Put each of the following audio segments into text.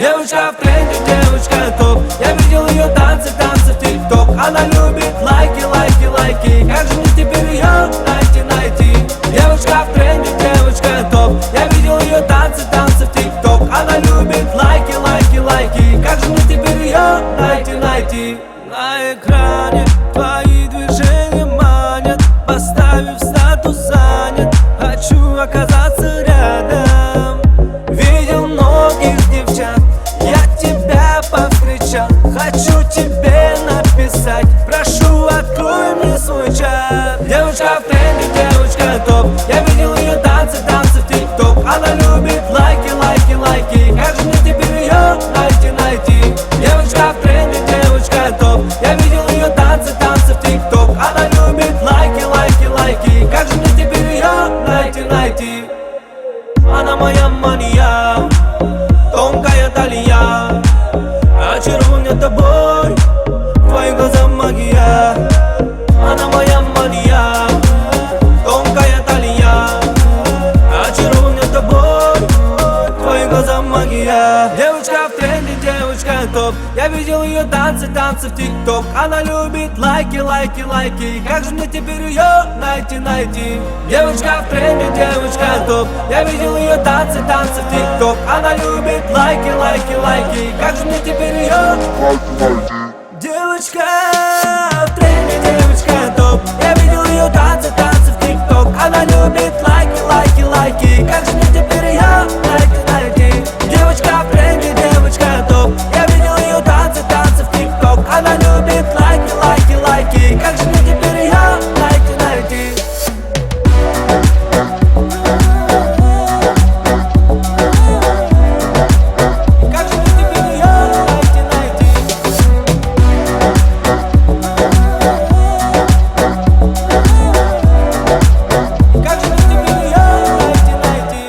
Девочка в тренде, девочка топ. Я видел ее танцы в ТикТок. Она любит лайки, лайки, лайки. Как же мне теперь ее найти? Девочка в тренде, девочка топ. Я видел ее танцы в ТикТок. Она любит лайки, лайки, лайки. Как же мне теперь ее найти? На экране твои движения манят, поставив статус занят. Хочу оказаться рядом. Видел многих девчат, я тебя повстречал. Хочу тебе написать, прошу, открой мне свой чат. Девочка в тренде, девочка топ. Я видел ее танцы в ТикТок. Она любит лайки, лайки, лайки. Как же мне теперь ее найти? Девочка в тренде, девочка топ. Я видел ее танцы в ТикТок. Она любит лайки, лайки, лайки. Как же мне теперь ее найти? Она моя мания, тонкая талия. Очарован тобой, твои глаза магия. Она моя мания, тонкая талия. Очарован тобой, твои глаза магия. Девочка в тренде, девочка топ. Я видел ее танцы в ТикТок. Она любит лайки, лайки, лайки. Как же мне теперь ее найти? Девочка в тренде, девочка топ. Я видел ее танцы в ТикТок. Она любит лайки, лайки, лайки. Как же мне теперь ее Девочка в тренде, девочка топ. Я видел ее танцы в ТикТок. Она любит лайки, лайки, лайки. Как же мне теперь ее найти? Девочка в тренде, девочка топ. Я видел ее танцы в ТикТок. Она любит лайки, лайки, лайки. Как же мне теперь ее найти? Как же мне теперь ее найти? Как же мне теперь ее найти?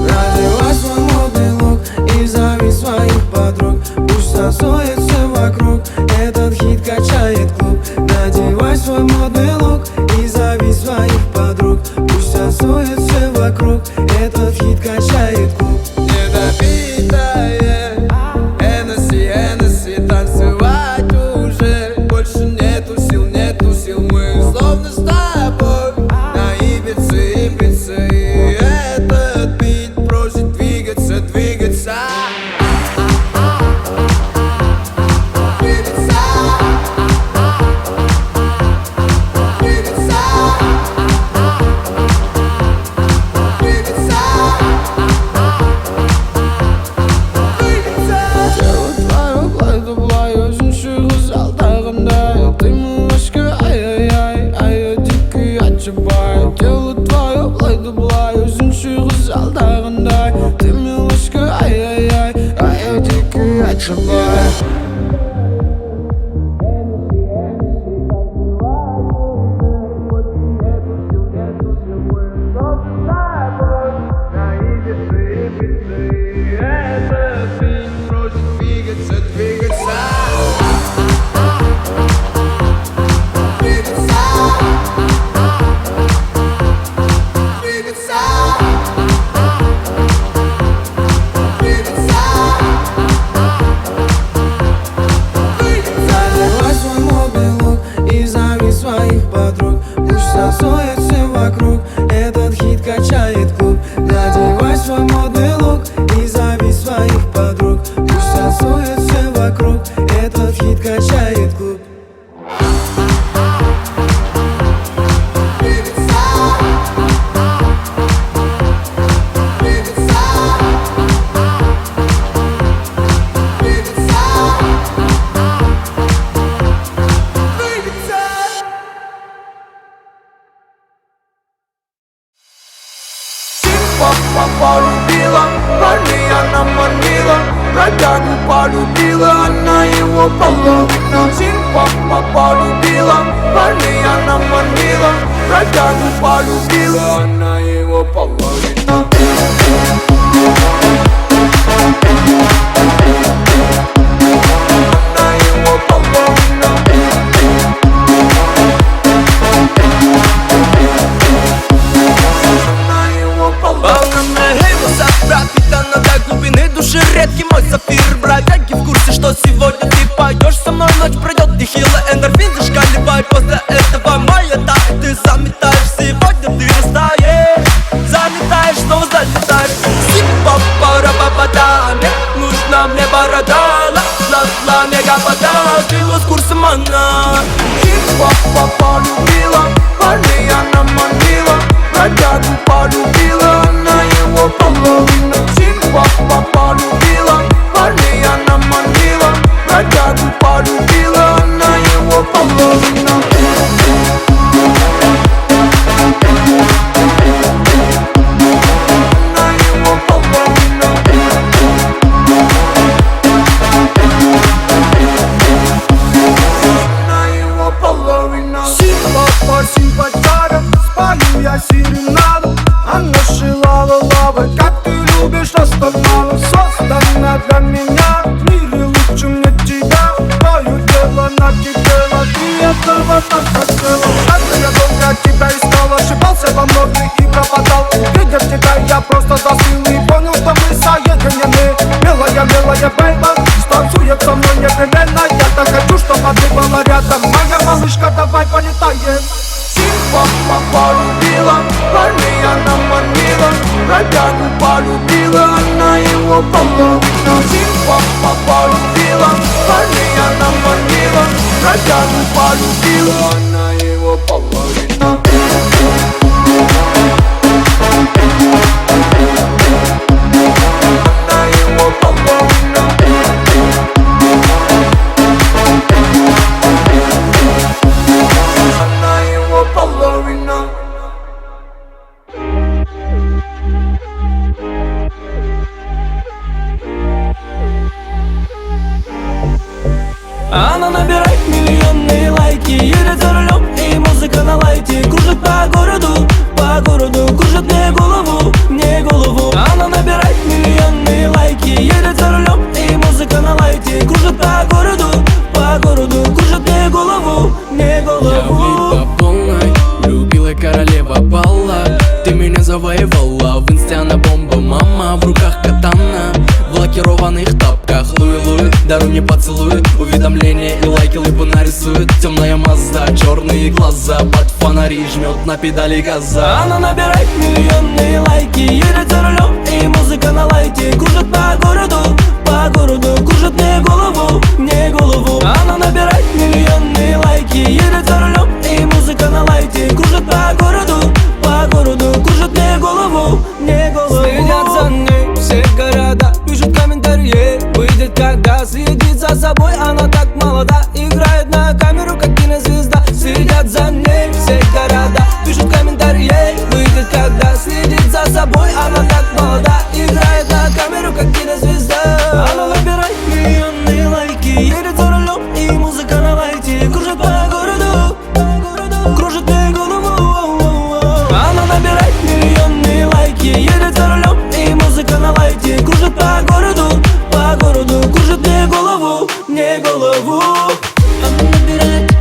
Надевай свой модный лук и зови своих подруг. Пусть танцует все вокруг, этот хит качает клуб. Надевай свой модный лук и зови своих подруг. Пусть танцует все вокруг, этот хит качает клуб. Недопитая Hennessy, танцевать уже больше нету сил, мы словно с тобой на Ибице, и этот бит просит двигаться. Тело твое плай, жемчуг зал тағында. Ты малышка, ай-яй-яй, ай-я дикий отчабай. Тело твое плай, жемчуг зал тағында. Ты малышка, ай-яй-яй, ай-я дикий отчабай. Этот бит просит двигаться. Надевай свой модный лук и зови своих подруг. Пусть танцует все вокруг, этот хит качает клуб. Надевай свой модный лук и зови своих подруг. Пусть танцует все вокруг, этот хит качает клуб. Папа полюбила, парней она манила. Бродягу полюбила, она его половина. Папа полюбила, парней она манила. Бродягу полюбила, она его половина. Хип-хопа полюбила, парней она манила, бродягу полюбила, она его половина. Хип-хопа полюбила, парней она манила, бродягу полюбила, она его половина. Симпатяра, спалю я серенаду. Она шила лавы, как ты любишь останавливать. Создана для меня, в мире лучше мне тебя. Твое дело на тебе, ты этого так хотела. Это я долго тебя искал, ошибался во многих и пропадал. Видя тебя, я просто застыл и понял, что мы соединены. Милая, милая бейба, станцует со мной непременно. Я так хочу, чтобы ты была рядом. Моя малышка, давай полетаем. Хип-хопа полюбила, парней она манила, бродягу полюбила, она его половина. Хип-хопа полюбила, парней она манила, бродягу полюбила, она его половина. Она его половина. Она его половина. Она набирает миллионные лайки, едет за рулем и музыка на лайте. Кружит по городу, кружит мне голову, мне голову. Она набирает миллионные лайки, едет за рулем и музыка на лайте. Кружит по городу, кружит мне голову, мне голову. Я влип по полной, любила королева балла. Ты меня завоевала, в инсте она бомба, мама. В руках катана, в лакированных тапках. Луи-луи, даруй мне поцелуй. Уведомления и лайки лыбу нарисует. Темная Мазда, черные глаза, под фонари жмет на педали газа. Она набирает миллионные лайки, едет за рулем и музыка на лайте. Кружит по городу, кружит мне голову, мне голову. Она набирает миллионные лайки, едет за рулем и музыка на лайте. Кружит по городу, кружит мне голову, мне голову. Следят за ней все города, пишут комментарии. Выйдет когда, следит за собой, она так молода. Играет на камеру, как кинозвезда. Следят за ней все города, пишут комментарии. Выйдет когда, следит за собой, она так молода. Играет на камеру, как кинозвезда. Она набирает миллионные лайки, едет за рулем и музыка на лайте. Кружит по городу, кружит мне голову. Она набирает миллионные лайки, едет за рулем и музыка на лайте. Кружит по городу, кружит мне голову, мне голову. Она набирает,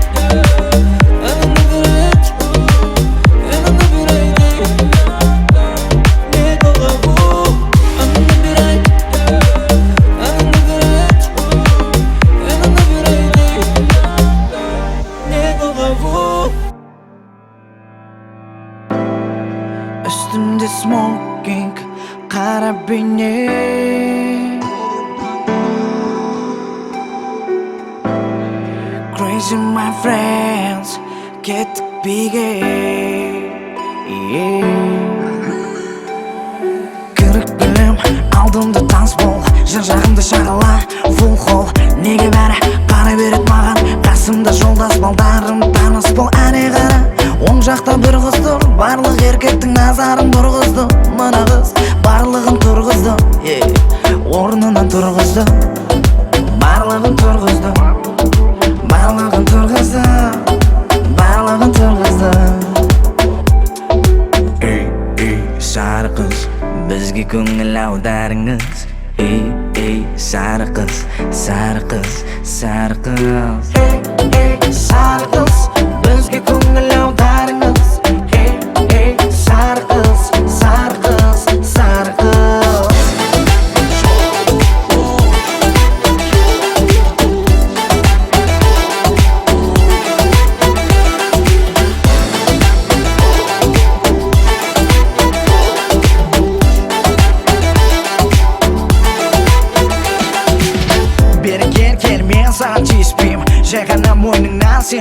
она набирает, она набирает мне голову. Она набирает, она набирает, она набирает мне голову. Üstümde smoking, karabine. Crazy my friends, get bigger. Kırık bölüm, aldığımda dans bol. Жыр жағымды шағала, full hall. Неге бәрі қара берет маған, қасымда жолдас балдарым таныс бол. Әне қара, оң жақта бір қыз тұр, барлық еркектің назарын бұрғызды. Мына қыз барлығын тұрғызды, орнынан тұрғызды. Барлығын тұрғызды, барлығын тұрғызды, барлығын тұрғызды. Ей, сары қыз, бізге көңіл аударыңыз. Ей, сары қыз, сары қыз, сары қыз. Ей, сары қыз, бізге көңіл аударыңыз. Ей, сары қыз, сары қыз, сары қыз.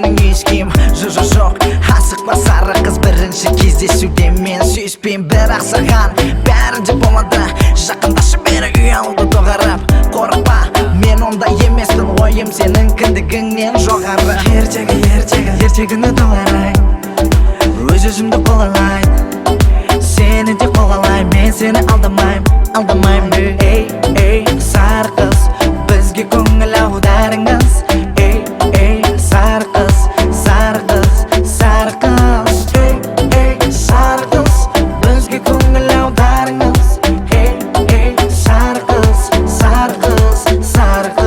менің ешкім жо жоқ асықпа сары қыз бірінші кездесуде мен сүйіспеймін бірақ саған бәрі де болады жақындашы бері үй алуды доғарып қорықпа мен ондай емеспін ойым сенің кіндігіңнен жоғары ертегіні толарайын өз өзімді қолалайын сені де қолалайын мен сені алдамаймын ей сары қыз бізге көңіл аударыңыз ей сары қыз сары қыз сары қыз ей сары қыз бізге көңіл аударыңыз ей сары қыз сары қыз сары қыз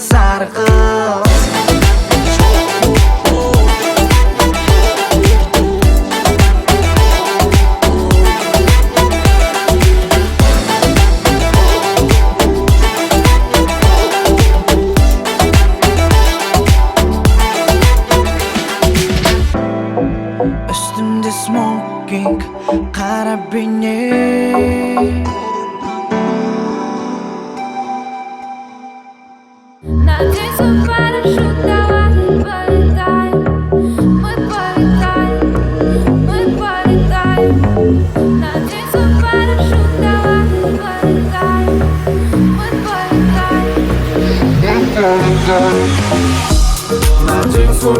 сары қыз үстімде смокинг қара бейне Надень свой парашют, давай полетаем. Мы полетаем. Надень свой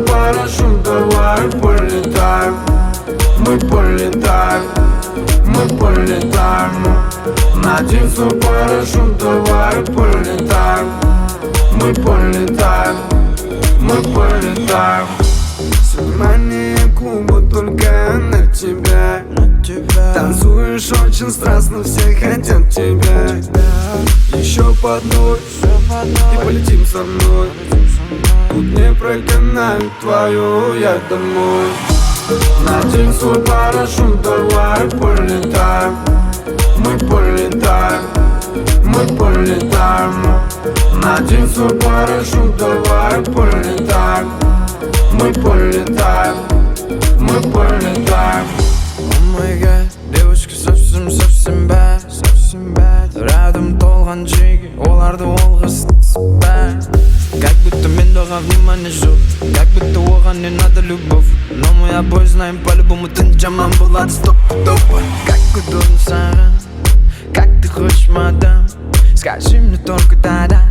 парашют, давай полетаем. Мы полетаем. Надень свой парашют, давай полетаем. Мы полетаем. Надень свой парашют, давай полетаем. Мы полетаем. Внимание клуба только на тебя. Танцуешь очень страстно, все хотят тебя. Еще по одной и полетим со мной. Тут не прогоняют твою я домой. Надень свой парашют, давай полетаем. Мы полетаем. Надень свой парашют, давай полетаем. Мы полетаем. О май гад, девочка совсем bad. Рядом толған жеге, оларды олғыз bad. Как будто мен доған внимание жоқ, как будто оған не надо любовь. Но мы обои знаем по-любому ты жаман болады стопудово. Как удобно саған, как ты хочешь, мадам. Скажи мне только да-да.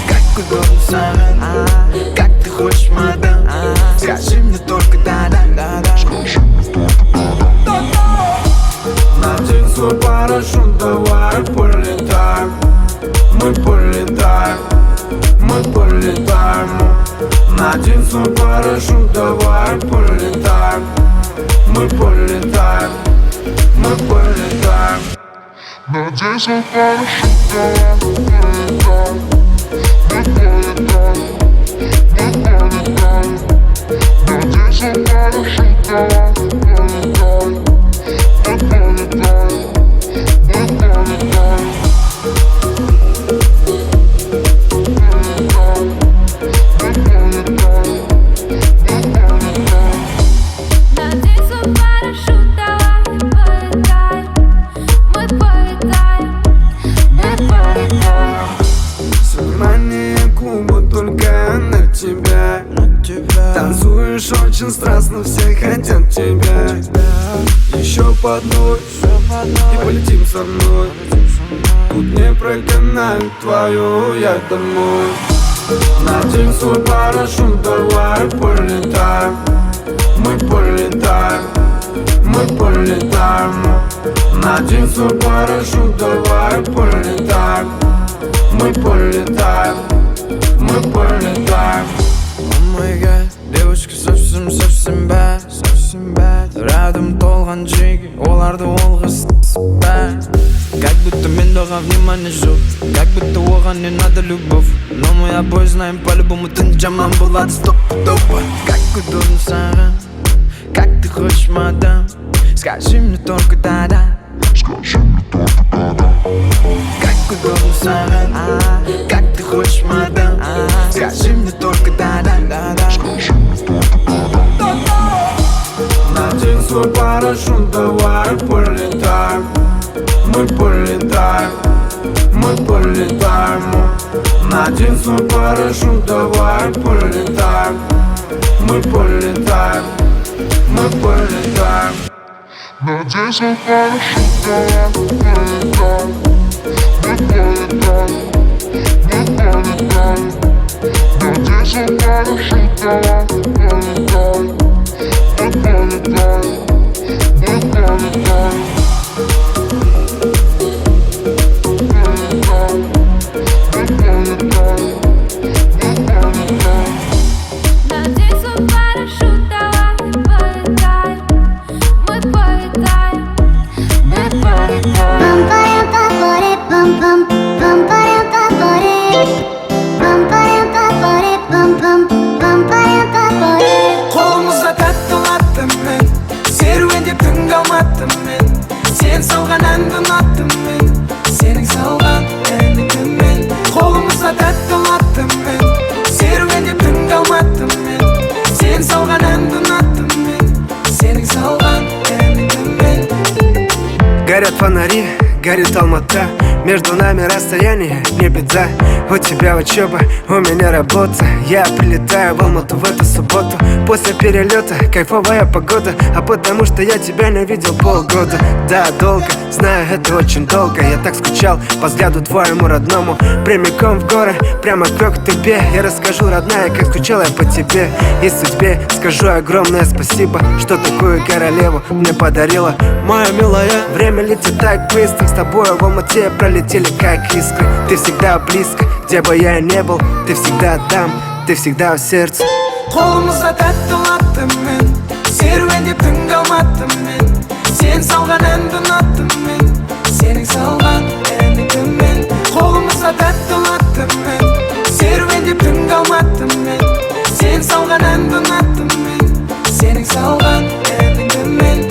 Как удобно саған, как ты хочешь, мадам. Скажи мне только да-да. Надень свой парашют, давай полетаем. Мы полетаем. Надень свой парашют, давай полетаем. Мы полетаем. Надень свой парашют, давай полетаем. Мы полетаем. Надень свой парашют, давай полетаем. Мы полетаем. Надень свой парашют, давай полетаем. Мы полетаем. Внимание клуба только на тебя. Танцуешь очень страстно, все хотят тебя. Еще по одной и полетим со мной. Тут не прогоняют твою я домой. Надень свой парашют, давай полетаем. Мы полетаем. Надень свой парашют, давай полетаем. Мы полетаем. О май гад, девочка совсем bad. Рядом толған жеге, оларды олғыз bad. Как будто мен доған внимание жоқ. Как будто оған не надо любовь. Но мы обои знаем по-любому ты жаман болады стоп-топа. Как удобно саған, как ты хочешь, мадам. Скажи мне только да-да. Как удобно саған, как ты хочешь, мадам. Скажи мне только да-да. Надень свой парашют, давай полетаем. Мы полетаем, мы полетаем. Надень свой парашют, давай полетаем. Мы полетаем, мы полетаем. Надень свой парашют, давай полетаем. Мы полетаем, мы полетаем. Надень свой парашют, давай полетаем. Мы полетаем, мы полетаем. Надень свой парашют, давай полетаем. Мы полетаем, мы полетаем. Қолымызда тәтті латтым мен, серуендеп түнгі алматтым мен. Сен салған әнді ұнаттым мен, сенің салған әніңді мен. Қолымызда тәтті латтым мен, серуендеп түнгі алматтым мен. Сен салған әнді ұнаттым мен, сенің салған әніңді мен. Горят фонари, горит Алмата. Между нами расстояние, не беда. У тебя учеба, у меня работа. Я прилетаю в Алмату в эту субботу. После перелета кайфовая погода. А потому что я тебя не видел полгода. Да, долго, знаю, это очень долго. Я так скучал по взгляду твоему родному. Прямиком в горы, прямо к тебе. Я расскажу, родная, как скучал я по тебе. И судьбе скажу огромное спасибо, что такую королеву мне подарила. Моя милая, время летит так быстро. С тобой в Алмате пролетели как искры. Ты всегда близко, где бы я ни был. Ты всегда там, ты всегда в сердце. Қолымызда тәтті латтым мен, серуендеп түнгі алматтым мен. Сен салған әнді ұнаттым мен, сенің салған әніңді мен. Қолымызда тәтті латтым мен, серуендеп түнгі алматтым мен. Сен салған әнді ұнаттым мен, сенің салған әніңді мен.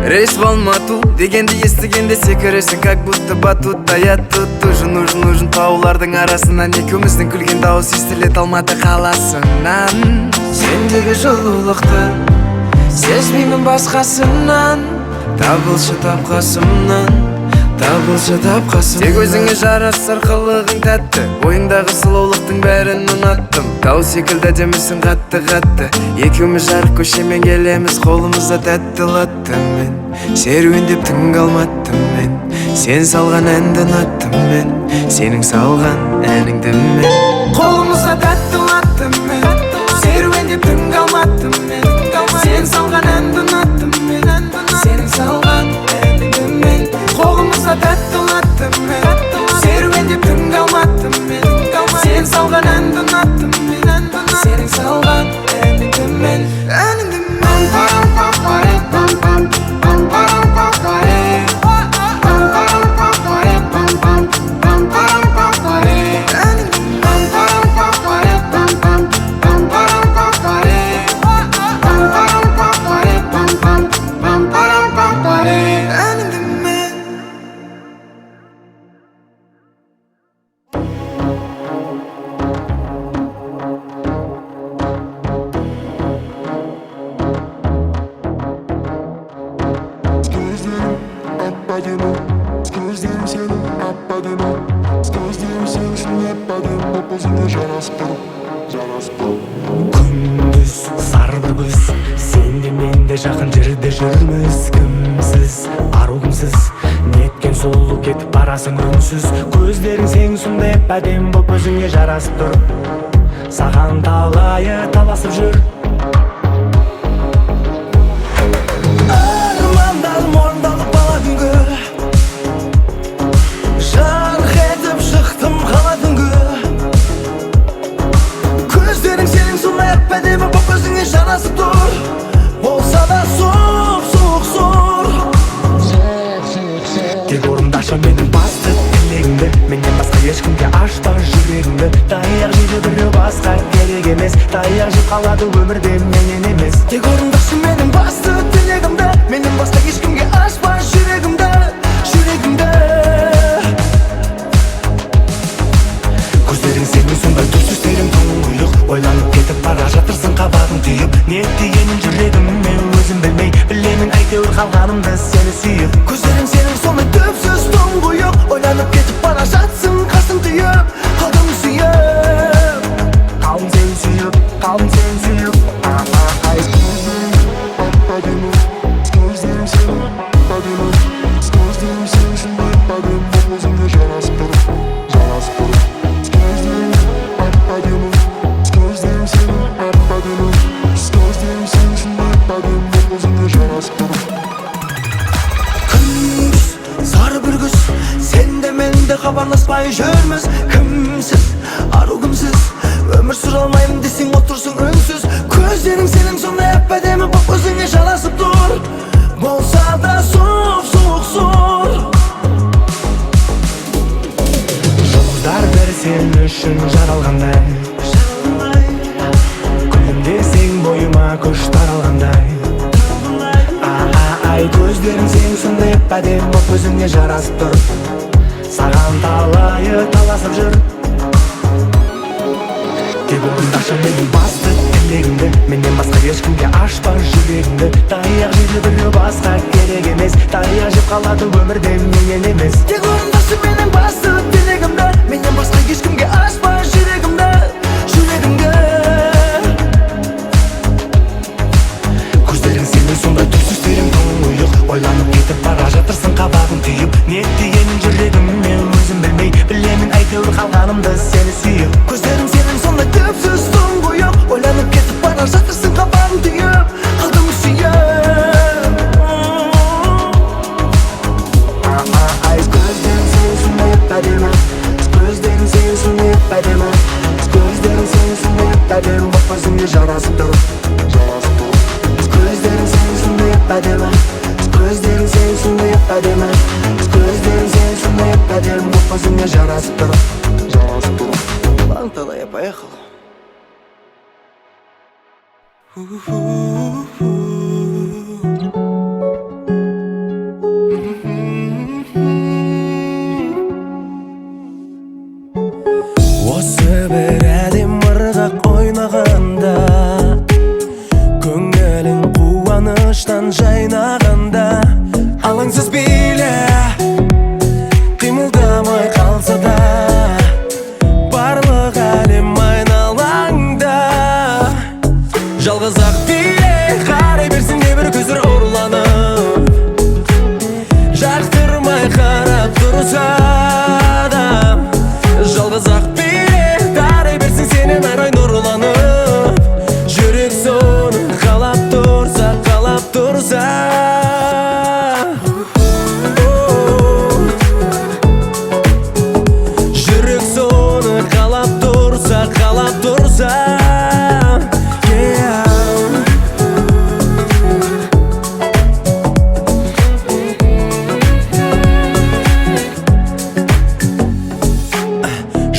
Рейс в Алмату дегенді естігенде секіресің, как будто батутта. Я тут нужен таулардың арасынан. Екеуміздің күлген дауыс естілет Алматы қаласынан. Сендегі жылулықты сезбеймін басқасынан. Табылшы тапқасымнан, табылшы тапқасымнан. Тек өзіңе жарасар қылығың тәтті, бойыңдағы сұлулықтың бәрін ұнаттым. Тау секілді демісің қатты. Екеуміз жарық көшемен келеміз, қолымызда тәтті латтым мен. Серуендеп түнгі алматтым мен, сен салған әнді ұнаттым мен, сенің салған әніңді мен. Қолымызда тәтті латтым мен, серуендеп түнгі алматтым мен. Сен салған әнді ұнаттым мен, сенің салған әніңді мен. Қолымызда тәтті латтым мен, серуендеп түнгі алматтым мен. Сен салған әнді ұнаттым мен, сенің салған әніңді мен. Әніңді мен. Күндіз сарды күз, сенде менде жақын жерде жүрміз. Кімсіз, ару кімсіз, неткен сұлу кетіп барасың үнсіз. Көздерің сен сондай әдем боп өзіңе жарасып тұр. Саған талайы таласып жүр. Армандарым орындалып бала күнгі, жарқ етіп шықтым қала түнгі. Көздерің сенің сондай әдемі боп өзіңе жарасып тұр. Болса да суық зор. Тек орындашы менің басты тілегіңді, менен басқа ешкімге ашпа жүрегіңді. Таяқ жейді бірі басқа керек емес, таяқ жеп қалады өмірде менен емес. Тек орындақшы менің басты тілегімді, менен басқа ешкімге ашпа жүрегімді, жүрегімді. Көздерің сенің сондай түпсіздерің тұңғиық, ойланып кетіп бара жатырсың қабағың түйіп. Не дегенін жүрегіме өзім білмей, білемін әйтеуір қалғанымды сені сүйіп. Көздерің сенің сондай түпсіз тұңғиық, ойланып кетіп бара жатсың қасың түйіп, қалдым сүйіп. Қалдым сені сүйіп, қалдым сені сүйіп. Көздерің сенің әдемі, көздерің сенің сондай әдемі, өзіңе жарасып тұр, жарасып тұр. Көздерің әдемі, көздерің сенің әдемі, көздерің сенің сондай әдемі, өзіңе жарасып тұр. Күндіз зар бір күз, сен де мен де хабарласпай жүрміз. Кімсіз, ару кімсіз, өмір сүре алмаймын десең отырсың үнсіз. Көздерің сенің сондай әп-әдемі боп өзіңе жарасып тұр, болса да суық сұр. Жұлдыздар бір сен үшін жаралғандай, күлімдесең бойыма күш таралғандай. Ай, көздерің сенің сондай әп-әдемі боп өзіңе жарасып тұр, саған талайы таласып жүр. Тек орындақшы менің басты тілегімді, менен басқа ешкімге ашпа жүрегімді. Таяқ жейді бірі басқа керек емес, таяқ жеп қалады өмірде менен емес. Тек орындақшы менің басты тілегімді, менен басқа ешкімге ашпа жүрегімді, жүрегімді. Көздерің сенің сондай түпсіздерің тұңғиық, ойланып кетіп бара жатырсың қабағың түйіп. Не дегенін жүрегіме өзім білмей, білемін әйтеуір қалғанымды сені сүйіп. Көздерің сенің сондай түпсіз тұңғиық, ойланып кетіп бара жатырсың қабағың түйіп, қалдым сүйіп. Көздерің сенің сондай әдемі, көздерің сенің сондай әдемі, көздерің сенің сондай әдемі боп өзіңе жарасып тұр, жарасып тұр. Көздерің сенің сондай әдемі, көздерің сенің сондай әдемі, көздерің сенің сондай әдемі боп өзіңе жарасып тұр, жарасып тұр. Ладно, тогда я поехал. Осы бір әдем ырғақ ойнағанда, көңілің қуаныштан жайнағанда, алаңсыз биле, қимылдамай қалса да, барлық әлем айналаңда. Жалғыз ақ биле, қарай берсін небір көздер ұрланып, жақтырмай қарап тұрса да. Жалғыз ақ биле, тарай берсін сенен арай нұрланып, жүрек соны қалап тұрса, қалап тұрса. Жүрек соны қалап тұрса, қалап тұрса.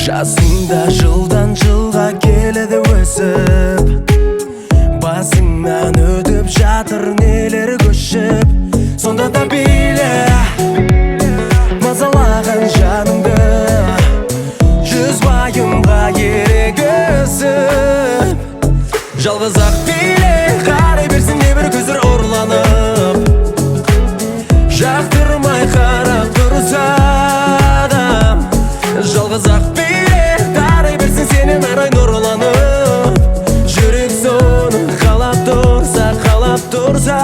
Жасыңда жылдан жылға келеді өсіп, басыңнан өтіп жатыр нелер көшіп. Сонда да биле, мазалаған жаныңды, жүз байымға ерегісіп. Жалғыз ақ биле, қарай берсін небір көздер ұрланып, жақтырмай қарап тұрса да. Жалғыз ақ биле, тарай берсін сенен арай нұрланып, жүрек соны қалап тұрса, қалап тұрса.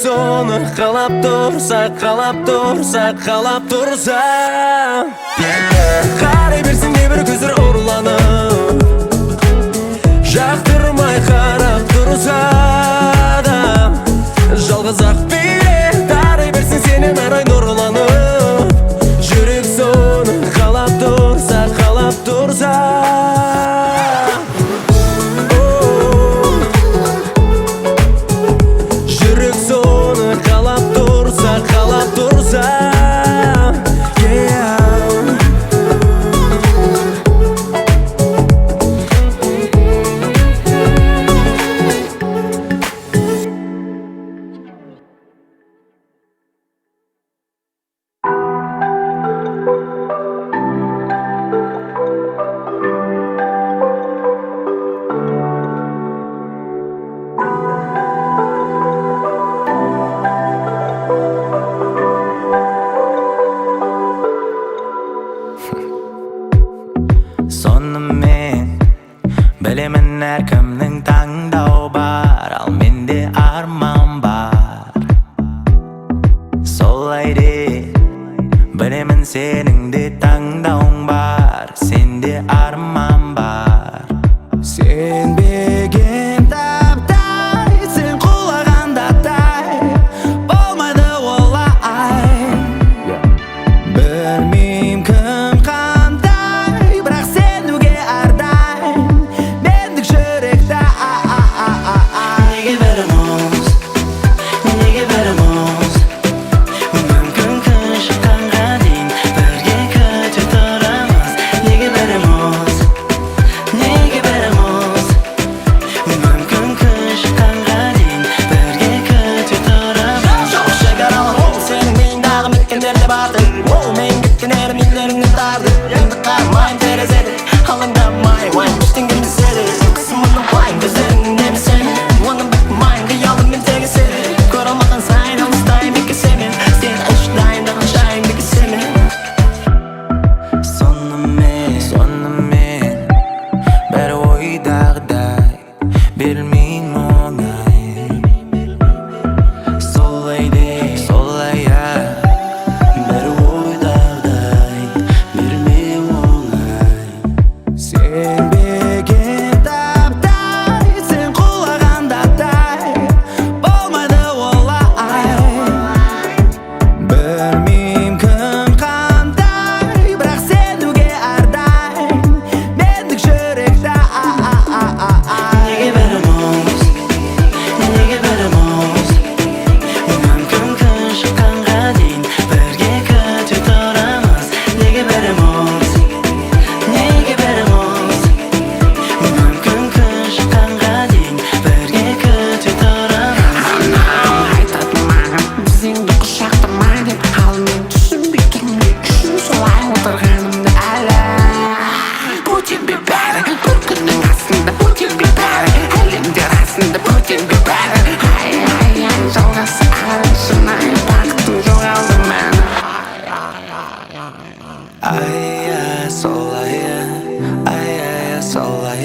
соны қалап тұрса, қалап тұрса қарай берсін небір көздер ұрланып, жақтырмай қарап тұрса да жалғыз ақ билет тарай берсін сенен арай нұрланып, жүрек соны қалап тұрса, жүрек соны қалап тұрса, yeah. Сонымен білемін әркімнің таңдау бар, ал менде арман бар. Солай де білемін сенің де таңдауың бар, сенде арман бар. Сенбеген таптай, сен құлағанда тай, болмайды олай. Білмеймін кім қандай, бірақ сенуге ардай, мендік жүректі. Неге бәріміз, мүмкін күн шыққанға дейін бірге күте тұрамыз. Неге бәріміз, мүмкін күн шыққанға дейін бірге күте тұрамыз. Жоқ шекаралар ол сенің миыңдағы мекендерде барды, ол мен кеткен әрім елдеріңді тарды. Енді қармайым терезеде, алаңдамай уайым ештеңе мезеді. Қысымының пайым көздеріңнің немесені, оны бітмайын қиялыммен тегіседі. Көре алмаған сайын алыстайын бекесемен, сен ашдайын даған жайын бекесемен. Сонымен бәрі ойдағыдай, берілмейін оңай. Солай бәрі ойдағыдай, берілмей оңай. Сенбеген таптай, сен құлағанда тай, болмайды олай. Білмеймін кім қандай, бірақ сенуге ардай, мендік жүректі. Неге бәріміз, мүмкін күн шыққанға дейін бірге күте тұрамыз. Неге бәріміз, мүмкін күн шыққанға дейін бірге күте тұрамыз. Айтатын маған біздеңді құшақтырма деп, ал мен түсінбейтін не үшін солай отырғанымды әлі. Бөтен бе бәрі, бір күннің астында бөтен бе бәрі, әлемдер астында бөтен бе бәрі. Ай, жалғасы ары шынайы бақытым жоғалды мәні. Ай, солай, солай,